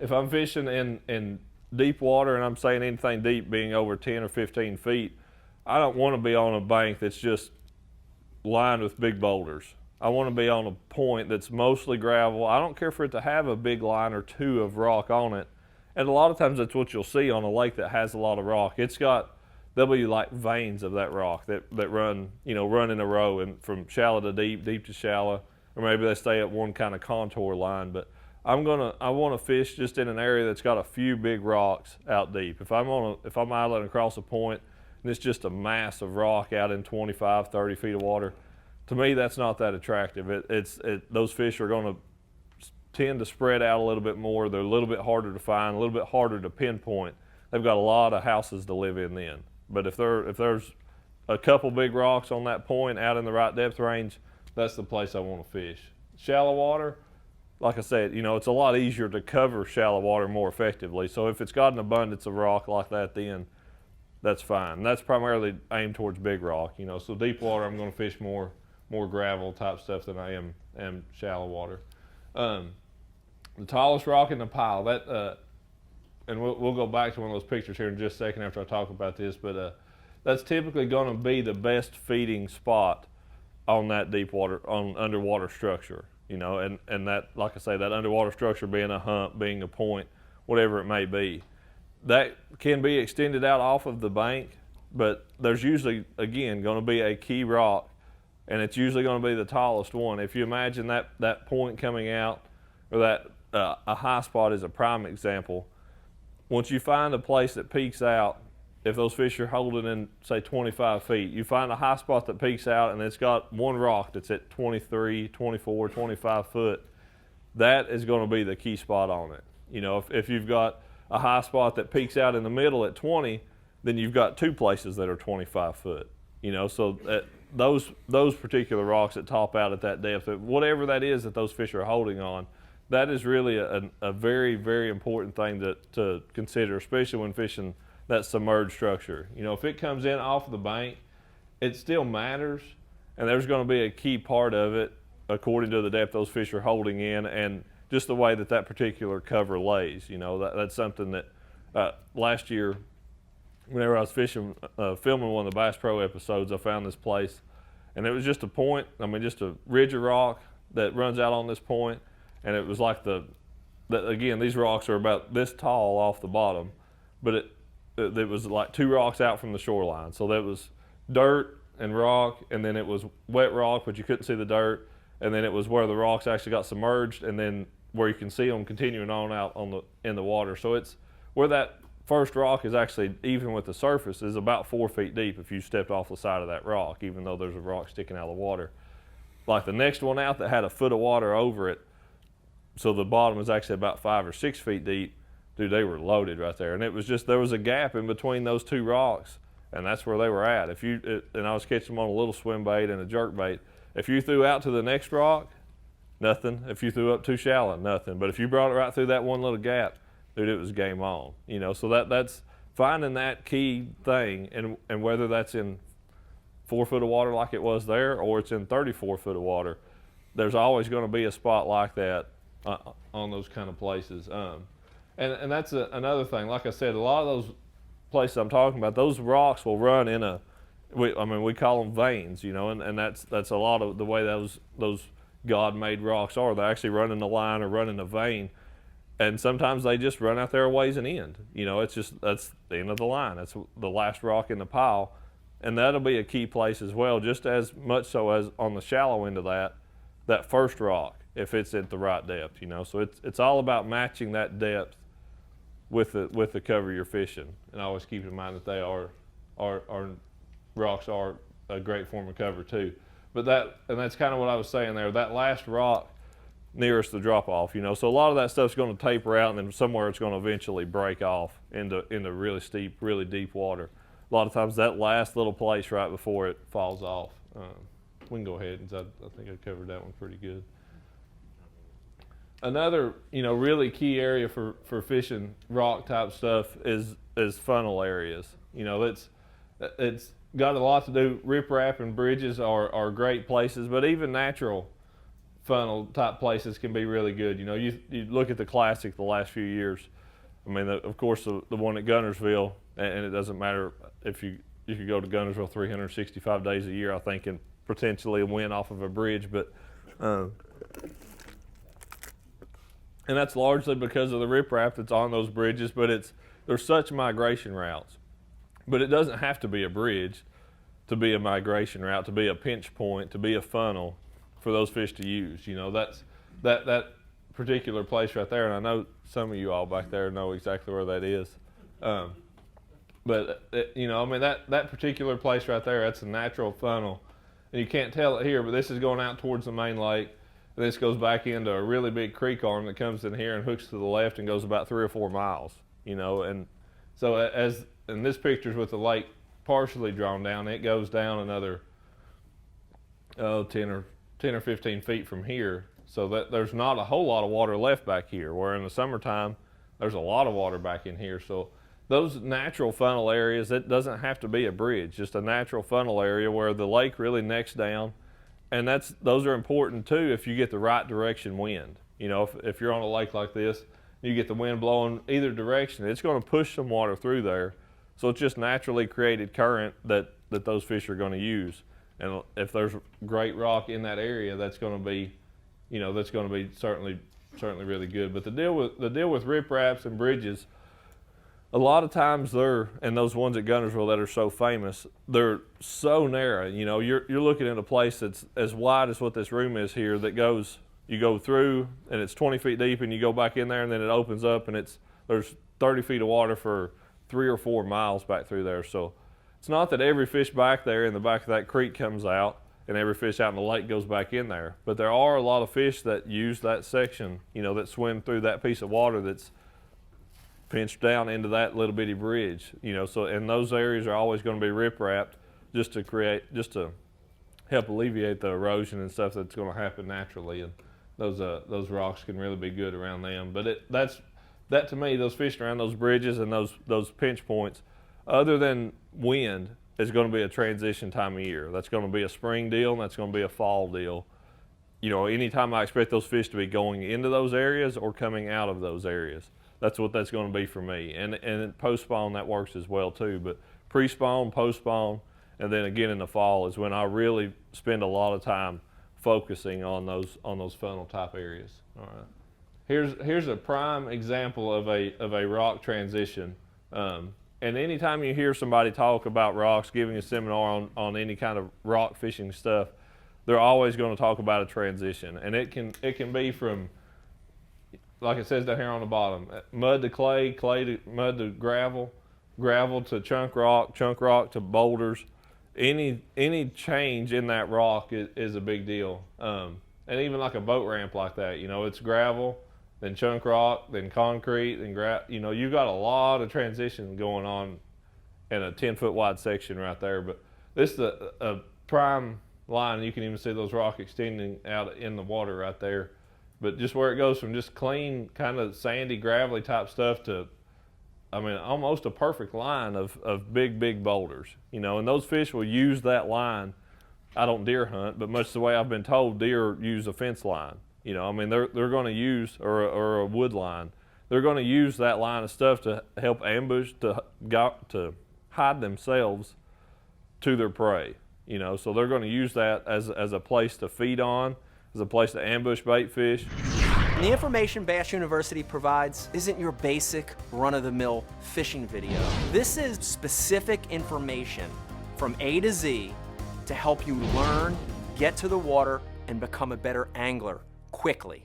if I'm fishing in deep water, and I'm saying anything deep being over 10 or 15 feet, I don't want to be on a bank that's just lined with big boulders. I want to be on a point that's mostly gravel. I don't care for it to have a big line or two of rock on it. And a lot of times that's what you'll see on a lake that has a lot of rock. There'll be like veins of that rock that run in a row, and from shallow to deep, deep to shallow, or maybe they stay at one kind of contour line. But I want to fish just in an area that's got a few big rocks out deep. If I'm idling across a point and it's just a mass of rock out in 25, 30 feet of water, to me that's not that attractive. Those fish are going to tend to spread out a little bit more. They're a little bit harder to find, a little bit harder to pinpoint. They've got a lot of houses to live in then. But if there's a couple big rocks on that point out in the right depth range, that's the place I want to fish. Shallow water, like I said, it's a lot easier to cover shallow water more effectively. So if it's got an abundance of rock like that, then that's fine. That's primarily aimed towards big rock. So deep water, I'm going to fish more gravel type stuff than I am shallow water. The tallest rock in the pile, and we'll go back to one of those pictures here in just a second after I talk about this, but that's typically going to be the best feeding spot on that deep water, on underwater structure, and that, like I say, that underwater structure being a hump, being a point, whatever it may be, that can be extended out off of the bank, but there's usually, again, going to be a key rock, and it's usually going to be the tallest one. If you imagine that point coming out, or that a high spot is a prime example. Once you find a place that peaks out, if those fish are holding in, say, 25 feet, you find a high spot that peaks out and it's got one rock that's at 23, 24, 25 foot, that is going to be the key spot on it. If you've got a high spot that peaks out in the middle at 20, then you've got two places that are 25 foot. So those particular rocks that top out at that depth, whatever that is that those fish are holding on, that is really a very, very important thing to consider, especially when fishing that submerged structure. If it comes in off the bank, it still matters, and there's going to be a key part of it according to the depth those fish are holding in, and just the way that particular cover lays. That's something that last year, whenever I was fishing, filming one of the Bass Pro episodes, I found this place, and it was just a point, just a ridge of rock that runs out on this point. And it was like again, these rocks are about this tall off the bottom, but it was like two rocks out from the shoreline. So that was dirt and rock, and then it was wet rock, but you couldn't see the dirt. And then it was where the rocks actually got submerged, and then where you can see them continuing on out in the water. So it's where that first rock is actually, even with the surface, is about 4 feet deep if you stepped off the side of that rock, even though there's a rock sticking out of the water. Like the next one out that had a foot of water over it, so the bottom was actually about 5 or 6 feet deep. Dude, they were loaded right there. And it was just, there was a gap in between those two rocks, and that's where they were at. And I was catching them on a little swim bait and a jerk bait. If you threw out to the next rock, nothing. If you threw up too shallow, nothing. But if you brought it right through that one little gap, dude, it was game on. So that's finding that key thing, and whether that's in 4 foot of water like it was there, or it's in 34 foot of water, there's always going to be a spot like that on those kind of places. And that's another thing. Like I said, a lot of those places I'm talking about, those rocks will run in we call them veins, and that's a lot of the way those God-made rocks are. They actually run in a line or run in a vein, and sometimes they just run out there a ways and end. That's the end of the line. That's the last rock in the pile, and that'll be a key place as well, just as much so as on the shallow end of that first rock, if it's at the right depth. So it's all about matching that depth with the cover you're fishing, and always keep in mind that they are rocks are a great form of cover too. But that's kind of what I was saying there. That last rock nearest the drop off, so a lot of that stuff's going to taper out, and then somewhere it's going to eventually break off into really steep, really deep water. A lot of times that last little place right before it falls off. We can go ahead, and I think I covered that one pretty good. Another, really key area for fishing rock type stuff is funnel areas. It's got a lot to do. Riprap and bridges are great places, but even natural funnel type places can be really good. You know, you look at the Classic the last few years. I mean, of course, the one at Guntersville, and it doesn't matter if you could go to Guntersville 365 days a year, I think, and potentially win off of a bridge. But and that's largely because of the riprap that's on those bridges. But there's such migration routes. But it doesn't have to be a bridge to be a migration route, to be a pinch point, to be a funnel for those fish to use. You know, that particular place right there, and I know some of you all back there know exactly where that is. You know, I mean, that particular place right there, that's a natural funnel. And you can't tell it here, but this is going out towards the main lake. And this goes back into a really big creek arm that comes in here and hooks to the left and goes about 3 or 4 miles, you know. And so and this picture's with the lake partially drawn down, it goes down another 10 or 15 feet from here. So that there's not a whole lot of water left back here, where in the summertime, there's a lot of water back in here. So those natural funnel areas, it doesn't have to be a bridge, just a natural funnel area where the lake really necks down. And those are important too if you get the right direction wind. You know, if you're on a lake like this, you get the wind blowing either direction, it's going to push some water through there. So it's just naturally created current that those fish are going to use. And if there's great rock in that area, that's going to be, you know, that's going to be certainly really good. But the deal with ripraps and bridges, a lot of times and those ones at Guntersville that are so famous, they're so narrow. You know, you're looking at a place that's as wide as what this room is here, that you go through and it's 20 feet deep, and you go back in there and then it opens up and there's 30 feet of water for 3 or 4 miles back through there. So it's not that every fish back there in the back of that creek comes out and every fish out in the lake goes back in there, but there are a lot of fish that use that section, you know, that swim through that piece of water that's pinched down into that little bitty bridge, you know. So, and those areas are always going to be riprapped just to help alleviate the erosion and stuff that's going to happen naturally, and those rocks can really be good around them. But that to me, those fishing around those bridges and those pinch points, other than wind, is going to be a transition time of year. That's going to be a spring deal, and that's going to be a fall deal. You know, anytime I expect those fish to be going into those areas or coming out of those areas, that's what that's going to be for me. And post-spawn, that works as well too. But pre-spawn, post-spawn, and then again in the fall is when I really spend a lot of time focusing on those funnel type areas. All right. Here's a prime example of a rock transition. And anytime you hear somebody talk about rocks, giving a seminar on any kind of rock fishing stuff, they're always going to talk about a transition. And it can be from, like it says down here on the bottom, mud to clay, clay to mud to gravel, gravel to chunk rock to boulders. Any change in that rock is a big deal. And even like a boat ramp like that, you know, it's gravel, then chunk rock, then concrete, then you know, you've got a lot of transition going on in a 10-foot wide section right there. But this is a prime line. You can even see those rocks extending out in the water right there. But just where it goes from just clean, kind of sandy, gravelly type stuff to, I mean, almost a perfect line of big boulders, you know. And those fish will use that line. I don't deer hunt, but much the way I've been told, deer use a fence line. You know, I mean, they're going to use, or a wood line, they're going to use that line of stuff to help ambush, to hide themselves to their prey. You know, so they're going to use that as a place to feed on, as a place to ambush bait fish. The information Bass University provides isn't your basic run-of-the-mill fishing video. This is specific information from A to Z to help you learn, get to the water, and become a better angler quickly.